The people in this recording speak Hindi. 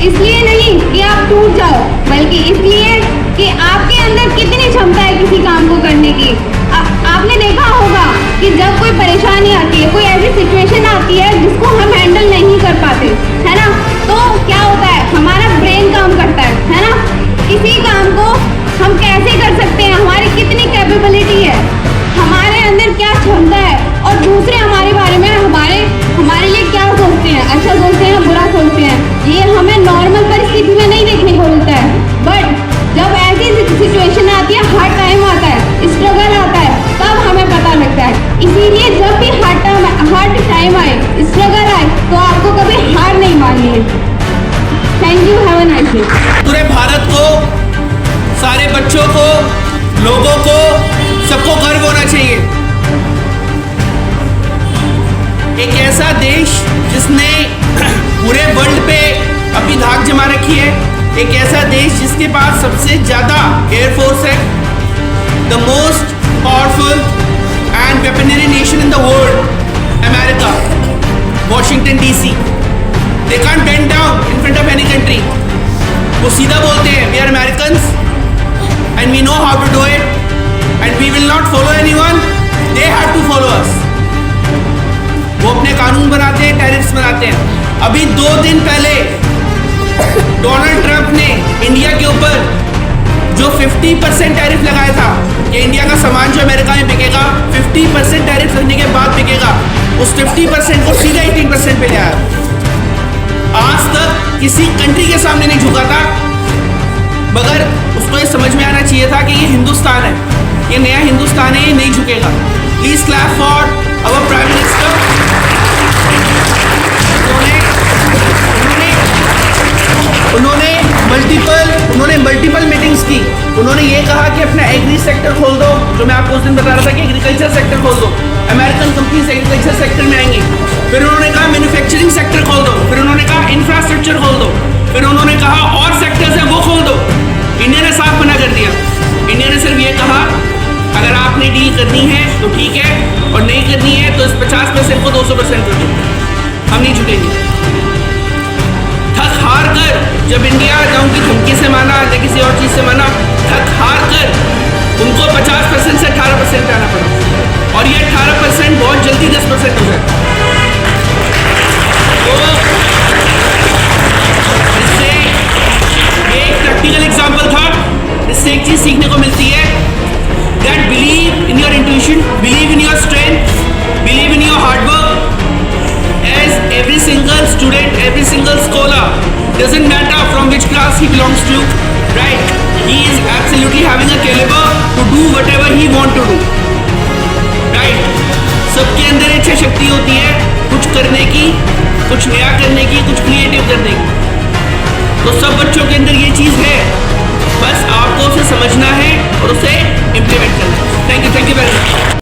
इसलिए नहीं कि आप टूट जाओ, बल्कि इसलिए कि आपके अंदर कितनी क्षमता है किसी काम को करने की। आपने देखा होगा कि जब कोई परेशानी आती है, कोई ऐसी सिचुएशन आती है जिसको हम हैंडल नहीं कर पाते, है ना, तो क्या होता है, हमारा ब्रेन काम करता है ना, किसी काम को हम कैसे कर सकते हैं, हमारी कितनी कैपेबिलिटी है, हमारे अंदर क्या क्षमता है, और दूसरे हमारे बारे में हमारे लिए क्या सोचते हैं, अच्छा सोचते हैं, बुरा सोचते हैं, ये हमें नॉर्मल परिस्थिति में नहीं देखने को मिलता है। बट जब ऐसी सिचुएशन आती है, हार्ड टाइम आता है, स्ट्रगल आता है, तब हमें पता लगता है। इसीलिए जब भी हार्ड टाइम आए, स्ट्रगल आए, तो आपको कभी हार नहीं माननी है। Thank you, have a nice day. पूरे भारत को, सारे बच्चों को, लोगों को, सबको गर्व होना चाहिए। एक ऐसा देश जिसने पूरे वर्ल्ड पे अपनी धाक जमा रखी है, एक ऐसा देश जिसके पास सबसे ज़्यादा एयरफोर्स है, the most powerful and weaponry nation in the world, America, Washington DC। They can't bend down in front of any country. वो सीधा बोलते हैं, we are Americans and we know how to do it and we will not follow anyone, they have to follow us. वो अपने कानून बनाते हैं, टैरिफ्स बनाते हैं। अभी 2 दिन पहले डोनाल्ड ट्रंप ने इंडिया के ऊपर जो 50% टैरिफ लगाया था कि इंडिया का सामान जो अमेरिका में बिकेगा 50% टैरिफ लगने के बाद बिकेगा, उस 50% को सीधा 18% पे ले आया। आज तक किसी कंट्री के सामने नहीं झुका था, मगर उसको ये समझ में आना चाहिए था कि ये हिंदुस्तान है, ये नया हिंदुस्तान है, ये नहीं झुकेगा। Please clap for our prime minister. उन्होंने मल्टीपल मीटिंग्स की। उन्होंने ये कहा कि अपना एग्री सेक्टर खोल दो, जो मैं आपको उस दिन बता रहा था कि एग्रीकल्चर सेक्टर खोल दो, अमेरिकन कंपनीज एग्रीकल्चर सेक्टर में आएंगी। फिर उन्होंने कहा मैन्युफैक्चरिंग सेक्टर खोल दो, फिर उन्होंने कहा इंफ्रास्ट्रक्चर खोल दो, फिर उन्होंने कहा और सेक्टर्स हैं वो खोल दो। इंडिया ने साफ मना कर दिया। इंडिया ने सिर्फ ये कहा अगर आपने डील करनी है तो ठीक है, और नहीं करनी है तो इस 50% को 200% कर दो, हम नहीं झुकेंगे। थक हार कर जब इंडिया जाऊं की धमकी से माना या किसी और चीज़ से माना, थक हार कर उनको 50% से 18% पे आना पड़ा, और ये 18% बहुत जल्दी 10% हो जाए। तो इससे एक प्रैक्टिकल एग्जाम्पल था, इससे एक चीज़ सीखने को मिलती है, that believe in your intuition, believe in your strength, believe in your hard work. As every single student, every single scholar, doesn't matter from which class he belongs to, right? He is absolutely having a caliber to do whatever he want to do, right? सबके अंदर इच्छा शक्ति होती है कुछ करने की, कुछ नया करने की, कुछ क्रिएटिव करने की। तो सब बच्चों के अंदर ये चीज़ है, बस आपको उसे समझना है और उसे इम्प्लीमेंट करना है। Thank you very much.